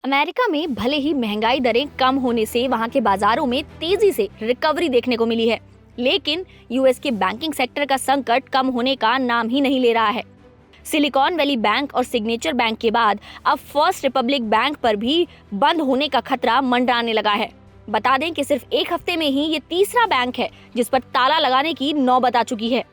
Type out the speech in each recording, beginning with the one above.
America में भले ही महंगाई दरें कम होने से वहां के बाजारों में तेजी से रिकवरी देखने को मिली है, लेकिन यूएस के बैंकिंग सेक्टर का संकट कम होने का नाम ही नहीं ले रहा है। सिलिकॉन वैली बैंक और सिग्नेचर बैंक के बाद अब फर्स्ट रिपब्लिक बैंक पर भी बंद होने का खतरा मंडराने लगा है। बता दें कि सिर्फ एक हफ्ते में ही ये तीसरा बैंक है जिस पर ताला लगाने की नौबत आ चुकी है।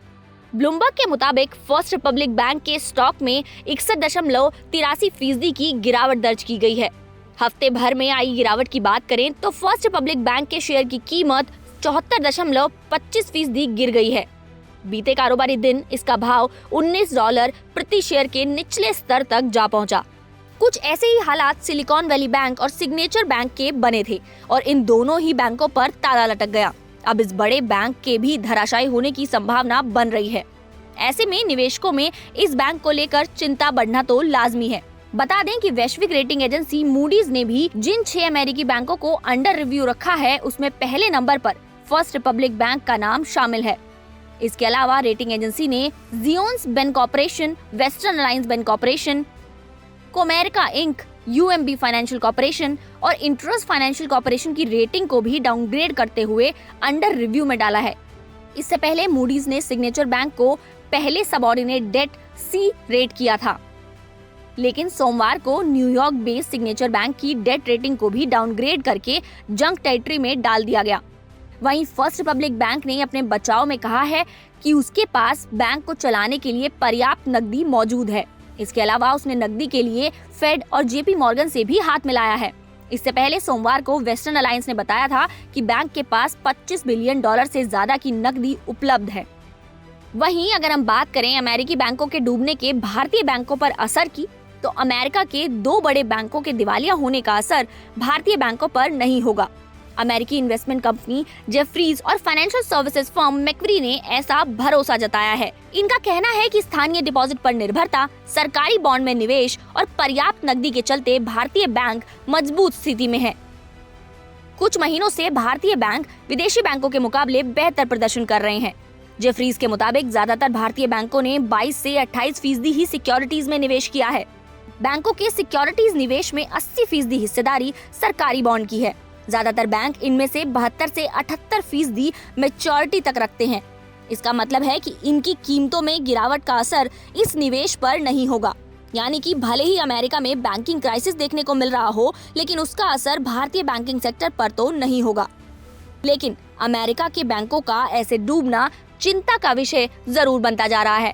ब्लूमबर्ग के मुताबिक फर्स्ट रिपब्लिक बैंक के स्टॉक में 61.83% की गिरावट दर्ज की गई है। हफ्ते भर में आई गिरावट की बात करें तो फर्स्ट रिपब्लिक बैंक के शेयर की कीमत 74.25% गिर गई है। बीते कारोबारी दिन इसका भाव $19 प्रति शेयर के निचले स्तर तक जा पहुंचा। कुछ ऐसे ही हालात सिलिकॉन वैली बैंक और सिग्नेचर बैंक के बने थे और इन दोनों ही बैंकों पर ताला लटक गया। अब इस बड़े बैंक के भी धराशायी होने की संभावना बन रही है। ऐसे में निवेशकों में इस बैंक को लेकर चिंता बढ़ना तो लाजमी है। बता दें कि वैश्विक रेटिंग एजेंसी मूडीज ने भी जिन 6 अमेरिकी बैंकों को अंडर रिव्यू रखा है उसमें पहले नंबर पर फर्स्ट रिपब्लिक बैंक का नाम शामिल है। इसके अलावा रेटिंग एजेंसी ने Zions bank corporation, western alliance bank corporation, Comerica Inc, UMB financial corporation और इंट्रस्ट फाइनेंशियल कॉर्पोरेशन की रेटिंग को भी डाउनग्रेड करते हुए अंडर रिव्यू में डाला है। इससे पहले मूडीज ने सिग्नेचर बैंक को पहले सबऑर्डिनेट डेट सी रेट किया था, लेकिन सोमवार को न्यूयॉर्क बेस्ड सिग्नेचर बैंक की डेट रेटिंग को भी डाउनग्रेड करके जंक टेरिटरी में डाल दिया गया। वहीं फर्स्ट रिपब्लिक बैंक ने अपने बचाव में कहा है कि उसके पास बैंक को चलाने के लिए पर्याप्त नकदी मौजूद है। इसके अलावा उसने नकदी के लिए फेड और जेपी मॉर्गन से भी हाथ मिलाया है। इससे पहले सोमवार को वेस्टर्न अलायंस ने बताया था कि बैंक के पास $25 बिलियन से ज्यादा की नकदी उपलब्ध है। वहीं अगर हम बात करें अमेरिकी बैंकों के डूबने के भारतीय बैंकों पर असर की, तो अमेरिका के 2 बड़े बैंकों के दिवालिया होने का असर भारतीय बैंकों पर नहीं होगा। अमेरिकी इन्वेस्टमेंट कंपनी जेफरीज और फाइनेंशियल सर्विसेज फर्म मैक्वेरी ने ऐसा भरोसा जताया है। इनका कहना है कि स्थानीय डिपॉजिट पर निर्भरता, सरकारी बॉन्ड में निवेश और पर्याप्त नकदी के चलते भारतीय बैंक मजबूत स्थिति में है। कुछ महीनों से भारतीय बैंक विदेशी बैंकों के मुकाबले बेहतर प्रदर्शन कर रहे हैं। जेफरीज के मुताबिक ज्यादातर भारतीय बैंकों ने 22 से 28% ही सिक्योरिटीज में निवेश किया है। बैंकों के सिक्योरिटीज निवेश में 80% हिस्सेदारी सरकारी बॉन्ड की है। ज्यादातर बैंक इनमें से 72 से 78% मैच्योरिटी तक रखते हैं। इसका मतलब है कि इनकी कीमतों में गिरावट का असर इस निवेश पर नहीं होगा। यानी कि भले ही अमेरिका में बैंकिंग क्राइसिस देखने को मिल रहा हो, लेकिन उसका असर भारतीय बैंकिंग सेक्टर पर तो नहीं होगा। लेकिन अमेरिका के बैंकों का ऐसे डूबना चिंता का विषय जरूर बनता जा रहा है।